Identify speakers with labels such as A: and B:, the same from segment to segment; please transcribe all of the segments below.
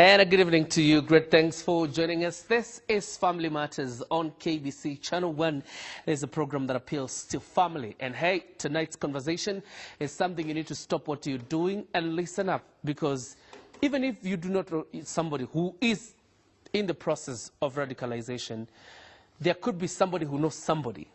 A: And a good evening to you. Great thanks for joining us. This is Family Matters on KBC Channel 1. It's a program that appeals to family. And hey, tonight's conversation is something you need to stop what you're doing and listen up. Because even if you do not know somebody who is in the process of radicalization, there could be somebody who knows somebody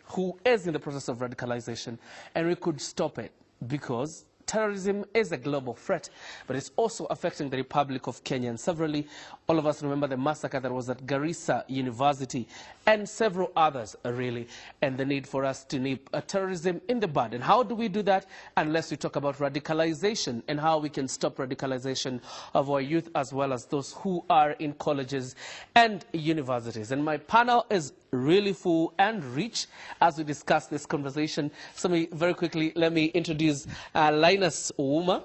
A: who is in the process of radicalization, and we could stop it, because terrorism is a global threat, but it's also affecting the Republic of Kenya. And severally, all of us remember the massacre that was at Garissa University and several others, really, and the need for us to nip terrorism in the bud. And how do we do that unless we talk about radicalization and how we can stop radicalization of our youth as well as those who are in colleges and universities. And my panel is really full and rich as we discuss this conversation. So very quickly, let me introduce Linus Ouma.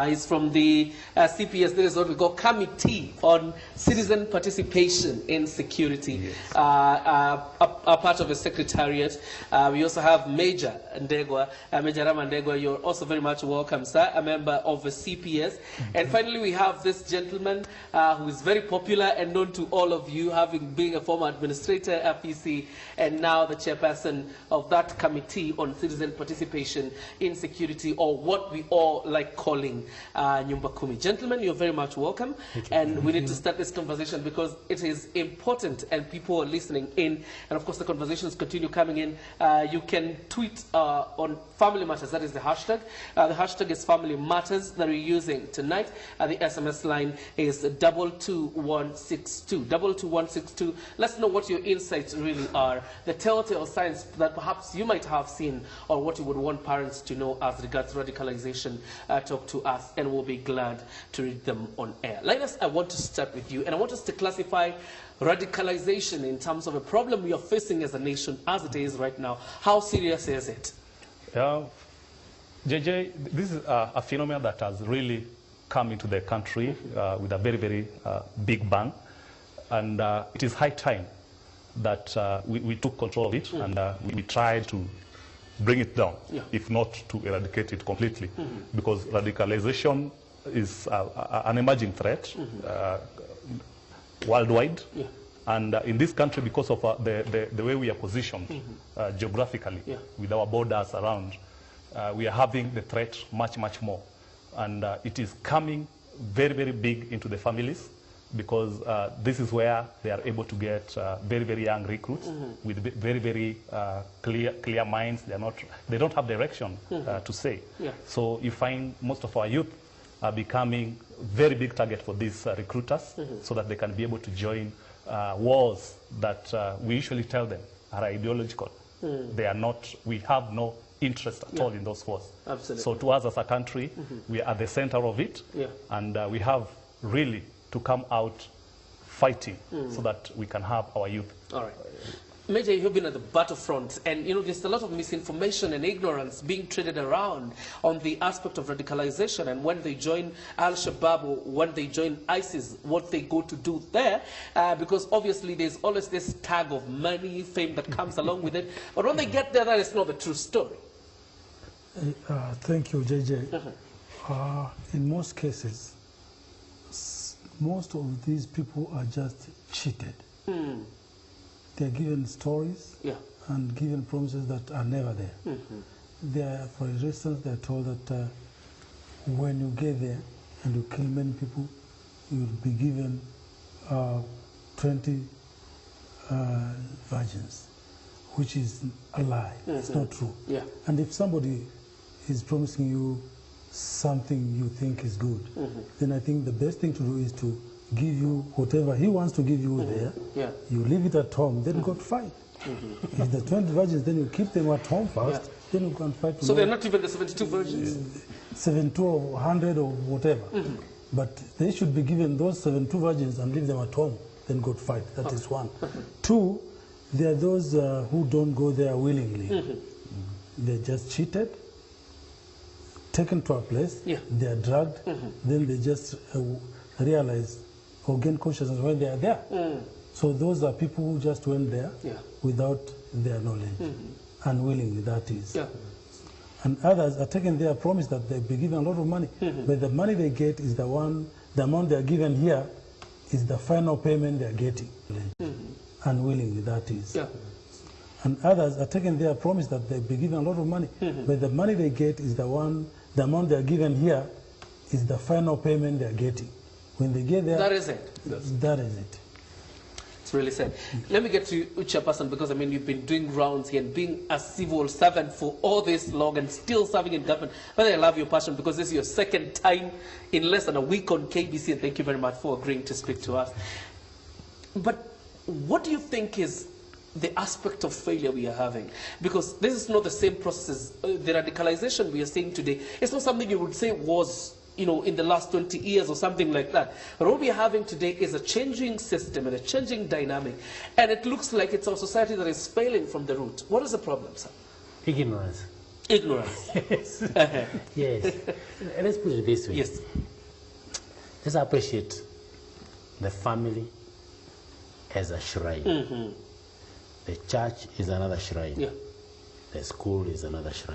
A: He's from the CPS. There is what we call Committee on Citizen Participation in Security, yes. A part of a secretariat. We also have Major Ndegwa, Major Rama Ndegwa. You're also very much welcome, sir, a member of the CPS. And finally, we have this gentleman who is very popular and known to all of you, having been a former administrator at PC and now the chairperson of that Committee on Citizen Participation in Security, or what we all like calling Nyumba Kumi. Gentlemen, you're very much welcome. And we need to start this conversation because it is important and people are listening in. And of course, the conversations continue coming in. You can tweet on Family Matters. That is the hashtag. The hashtag is Family Matters that we're using tonight. The SMS line is 22162. 22162. Let's know what your insights really are. The telltale signs that perhaps you might have seen, or what you would want parents to know as regards radicalization. Talk to us, and we'll be glad to read them on air. Linus, I want to start with you, and I want us to classify radicalization in terms of a problem we are facing as a nation as it is right now. How serious is it?
B: JJ, this is a phenomenon that has really come into the country with a very, very big bang. And it is high time that we took control of it, and we tried to bring it down, if not to eradicate it completely, because radicalization is an emerging threat worldwide, and in this country, because of the way we are positioned geographically, with our borders around, we are having the threat much, much more, and it is coming very, very big into the families, because this is where they are able to get very, very young recruits with very, very clear minds. They don't have direction to say. So you find most of our youth are becoming very big target for these recruiters, so that they can be able to join wars that we usually tell them are ideological. They are not. We have no interest at all in those wars.
A: Absolutely.
B: So to us as a country, we are at the center of it, and we have really to come out fighting so that we can have our youth.
A: All right. Major, you've been at the battlefront, and you know there's a lot of misinformation and ignorance being traded around on the aspect of radicalization, and when they join Al-Shabaab or when they join ISIS, what they go to do there, because obviously there's always this tag of money, fame that comes along with it, but when they get there, that is not the true story.
C: Thank you, JJ. In most cases, most of these people are just cheated. They're given stories and given promises that are never there. For instance, they're told that when you get there and you kill many people, you'll be given 20 virgins, which is a lie. It's not true. And if somebody is promising you something you think is good, then I think the best thing to do is to give you whatever he wants to give you there. You leave it at home, then go to fight. If the 20 virgins, then you keep them at home first, then you can fight.
A: So they're not even the 72 virgins?
C: 72 or 100 or whatever. But they should be given those 72 virgins and leave them at home, then go to fight. That is one. Two, there are those who don't go there willingly. They're just cheated, taken to a place, they are drugged, then they just realize or gain consciousness when they are there. So those are people who just went there without their knowledge, unwillingly, that is. And others are taken there, promise that they'll be given a lot of money, but the money they get is the one the amount they are given here is the final payment they are getting. Unwillingly, that is.
A: Yeah.
C: And others are taking their promise that they'll be given a lot of money. But the money they get is the amount they are given here is the final payment they are getting. When they get there,
A: That is it.
C: that is it.
A: It's really sad. Let me get to you, Chairperson, because I mean you've been doing rounds here and being a civil servant for all this long and still serving in government. But I love your passion because this is your second time in less than a week on KBC, and thank you very much for agreeing to speak to us. But what do you think is the aspect of failure we are having? Because this is not the same process as the radicalization we are seeing today. It's not something you would say was, you know, in the last 20 years or something like that. But what we are having today is a changing system and a changing dynamic. And it looks like it's our society that is failing from the root. What is the problem, sir?
D: Ignorance.
A: Ignorance.
D: Yes. Yes. Let's put it this way.
A: Yes.
D: Let's appreciate the family as a shrine. The church is another shrine.
A: Yeah.
D: The school is another shrine.